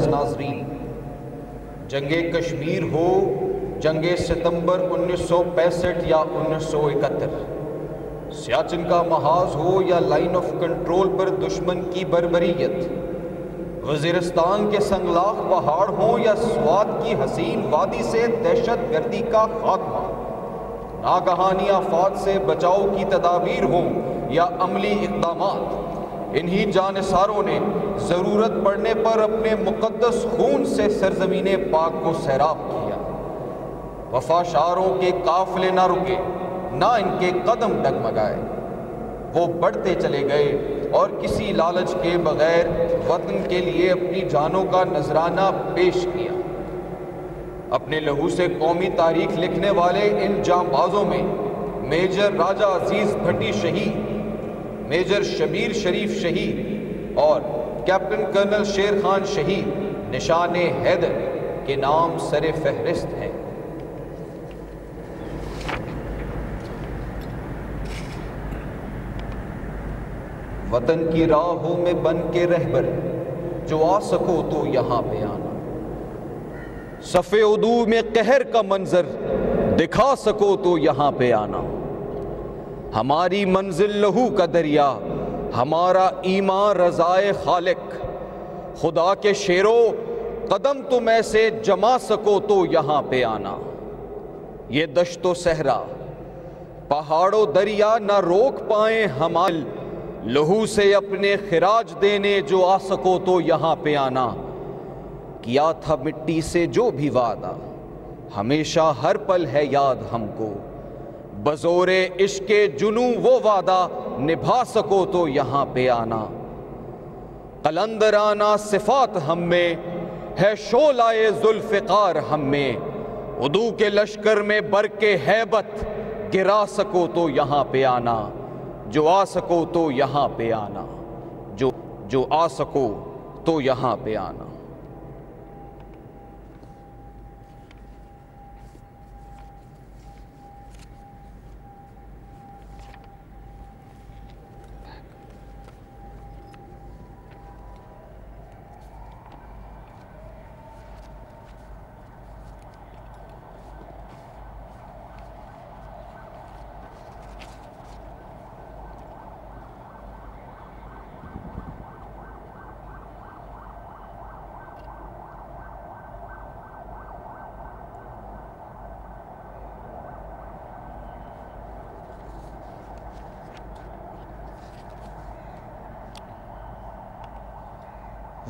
ناظرین، جنگ کشمیر ہو، جنگ ستمبر 1965 یا 1971، سیاچن کا محاذ ہو یا لائن آف کنٹرول پر دشمن کی بربریت، وزیرستان کے سنگلاخ پہاڑ ہوں یا سوات کی حسین وادی سے دہشت گردی کا خاتمہ، ناگہانی آفات سے بچاؤ کی تدابیر ہوں یا عملی اقدامات، انہی جانثاروں نے ضرورت پڑنے پر اپنے مقدس خون سے سرزمین پاک کو سیراب کیا۔ وفاشاروں کے قافلے نہ رکے، نہ ان کے قدم ڈگمگائے، وہ بڑھتے چلے گئے اور کسی لالچ کے بغیر وطن کے لیے اپنی جانوں کا نذرانہ پیش کیا۔ اپنے لہو سے قومی تاریخ لکھنے والے ان جانبازوں میں میجر راجہ عزیز بھٹی شہید، میجر شبیر شریف شہید اور کیپٹن کرنل شیر خان شہید نشان حیدر کے نام سر فہرست ہیں۔ وطن کی راہوں میں بن کے رہبر، جو آ سکو تو یہاں پہ آنا، صف عدو میں قہر کا منظر دکھا سکو تو یہاں پہ آنا، ہماری منزل لہو کا دریا، ہمارا ایمان رضائے خالق، خدا کے شیرو قدم تم ایسے جما سکو تو یہاں پہ آنا، یہ دشت و صحرا پہاڑ و دریا نہ روک پائیں ہمال، لہو سے اپنے خراج دینے جو آ سکو تو یہاں پہ آنا، کیا تھا مٹی سے جو بھی وعدہ، ہمیشہ ہر پل ہے یاد ہم کو، بزور عشق جنوں وہ وعدہ نبھا سکو تو یہاں پہ آنا، قلندرانہ صفات ہم میں ہے، شعلہ ذوالفقار ہم میں، عدو کے لشکر میں برق ہیبت گرا سکو تو یہاں پہ آنا، جو آ سکو تو یہاں پہ آنا، جو آ سکو تو یہاں پہ آنا۔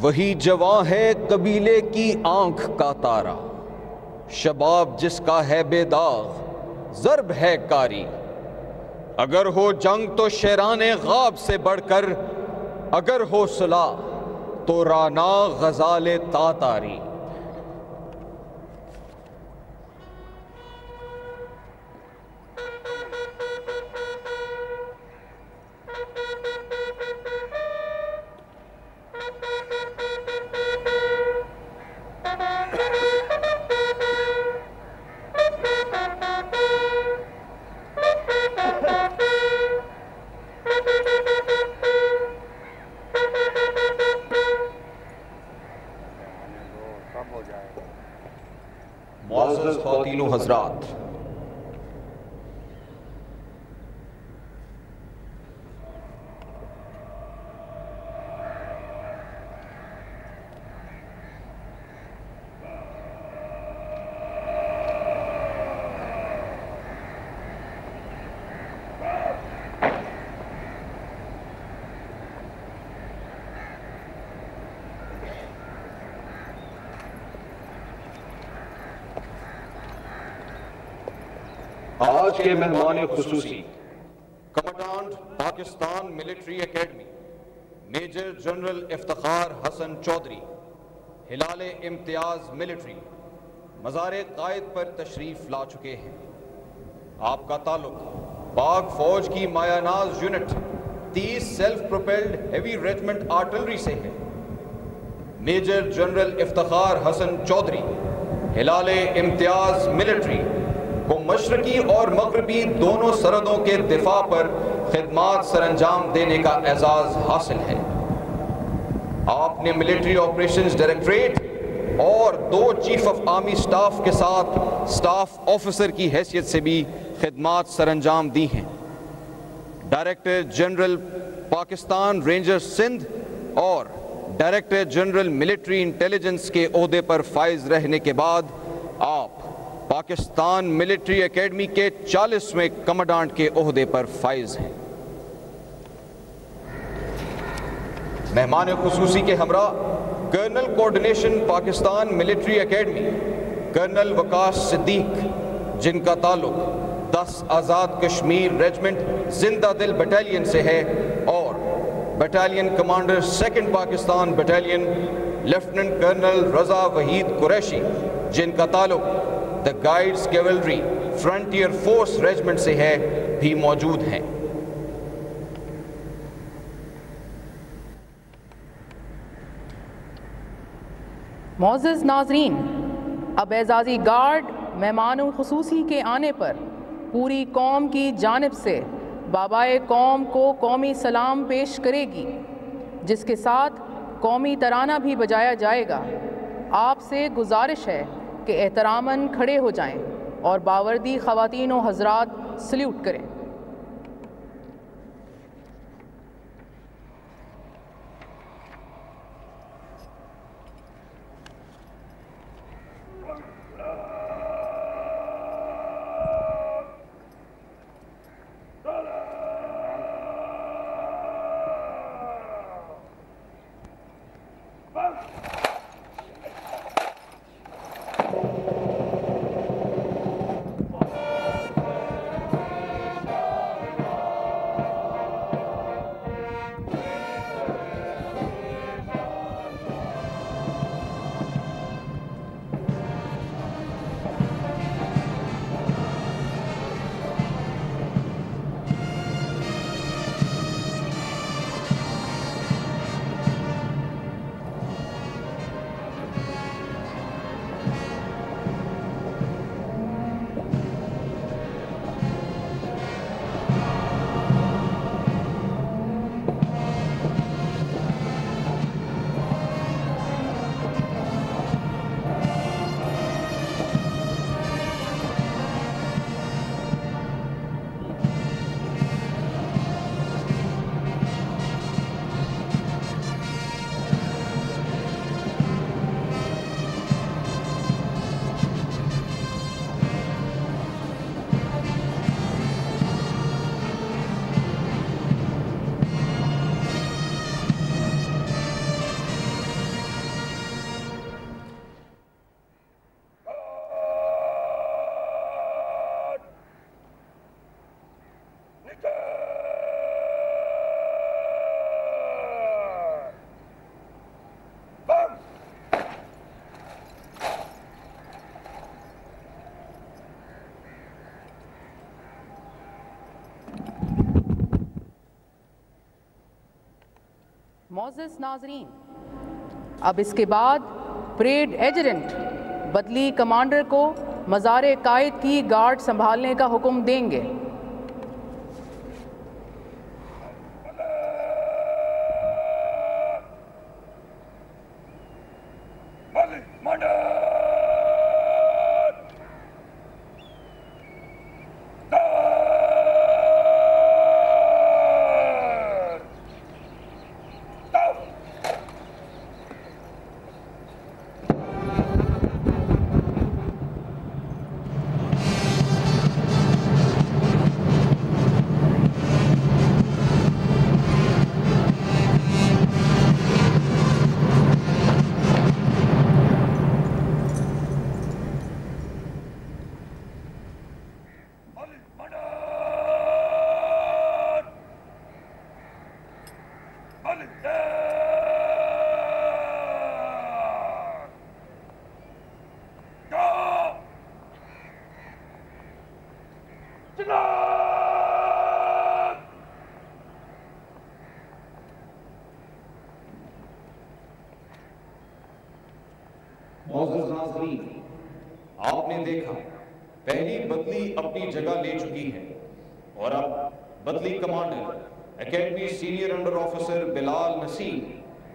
وہی جواں ہے قبیلے کی آنکھ کا تارا، شباب جس کا ہے بے داغ، ضرب ہے کاری، اگر ہو جنگ تو شیران غاب سے بڑھ کر، اگر ہو صلح تو رانا غزال تاتاری۔ معزز خواتین و حضرات، آج کے مہمان خصوصی commandant Pakistan military academy major general Iftikhar Hassan Chaudhry, ہلال امتیاز ملٹری، مزار قائد پر تشریف لا چکے ہیں۔ آپ کا تعلق پاک فوج کی مایہ ناز unit 30 self propelled heavy regiment artillery سے ہے۔ میجر جنرل افتخار حسن چودھری، ہلال امتیاز ملٹری کو مشرقی اور مغربی دونوں سرحدوں کے دفاع پر خدمات سر انجام دینے کا اعزاز حاصل ہے۔ آپ نے ملٹری آپریشنز ڈائریکٹریٹ اور 2 چیف آف آرمی سٹاف کے ساتھ سٹاف آفیسر کی حیثیت سے بھی خدمات سر انجام دی ہیں۔ Director general Pakistan ranger Sindh اور ڈائریکٹر جنرل ملٹری انٹیلیجنس کے عہدے پر فائز رہنے کے بعد آپ پاکستان ملٹری اکیڈمی کے 40ویں کمانڈانٹ کے عہدے پر فائز ہیں۔ مہمان خصوصی کے ہمراہ colonel coordination Pakistan military academy colonel Waqas Siddiq, جن کا تعلق 10 آزاد کشمیر ریجمنٹ زندہ دل بٹالین سے ہے، اور battalion commander 2nd Pakistan battalion lieutenant colonel Raza Waheed Qureshi, جن کا تعلق the guides cavalry frontier force regiment سے ہے، بھی موجود ہیں۔ معزز ناظرین، اب اعزازی گارڈ مہمان خصوصی کے آنے پر پوری قوم کی جانب سے بابائے قوم کو قومی سلام پیش کرے گی، جس کے ساتھ قومی ترانہ بھی بجایا جائے گا۔ آپ سے گزارش ہے کہ احتراماً کھڑے ہو جائیں اور باوردی خواتین و حضرات سلیوٹ کریں۔ معزز ناظرین، اب اس کے بعد پریڈ ایجنٹ بدلی کمانڈر کو مزار قائد کی گارڈ سنبھالنے کا حکم دیں گے۔ معزز ناظرین، آپ نے دیکھا پہلی بدلی اپنی جگہ لے چکی ہے، اور اب بدلی commander academy senior under officer Bilal Naseem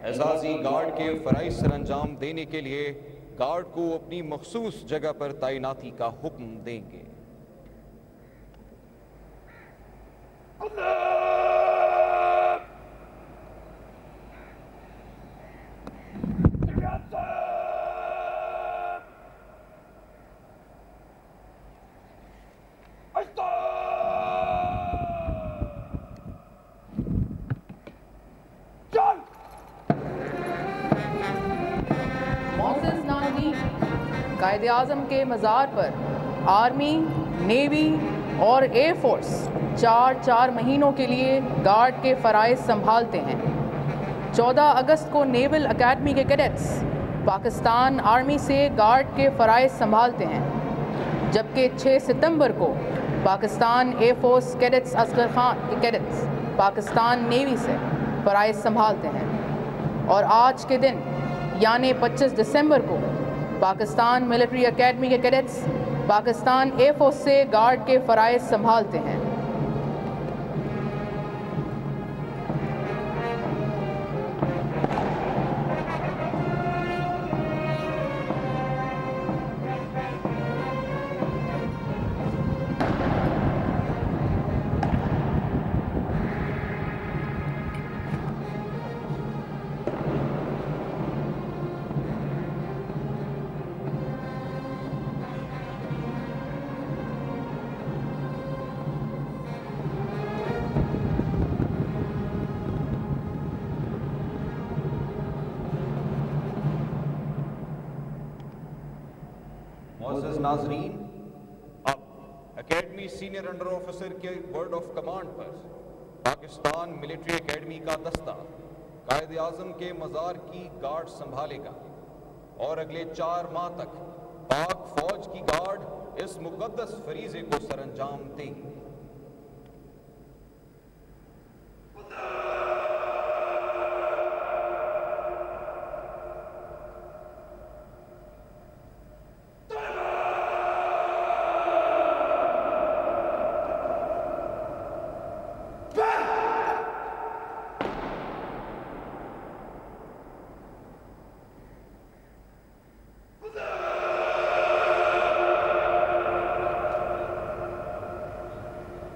اعزازی گارڈ کے فرائض سر انجام دینے کے لیے گارڈ کو اپنی مخصوص جگہ پر تعیناتی کا حکم دیں گے۔ قائد اعظم کے مزار پر آرمی، نیوی اور ایئر فورس 4 مہینوں کے لیے گارڈ کے فرائض سنبھالتے ہیں۔ 14 اگست کو نیول اکیڈمی کے کیڈٹس پاکستان آرمی سے گارڈ کے فرائض سنبھالتے ہیں، جبکہ 6 ستمبر کو Pakistan air force cadets Asghar Khan کے کیڈٹس پاکستان نیوی سے فرائض سنبھالتے ہیں، اور آج کے دن یعنی 25 دسمبر کو پاکستان ملٹری اکیڈمی کے کیڈٹس پاکستان ایئر فورس سے گارڈ کے فرائض سنبھالتے ہیں۔ معزز ناظرین، اب اکیڈمی سینئر انڈر آفیسر کے word of command per Pakistan military academy کا دستہ قائد اعظم کے مزار کی گارڈ سنبھالے گا، اور اگلے 4 ماہ تک پاک فوج کی گارڈ اس مقدس فریضے کو سر انجام دے گی۔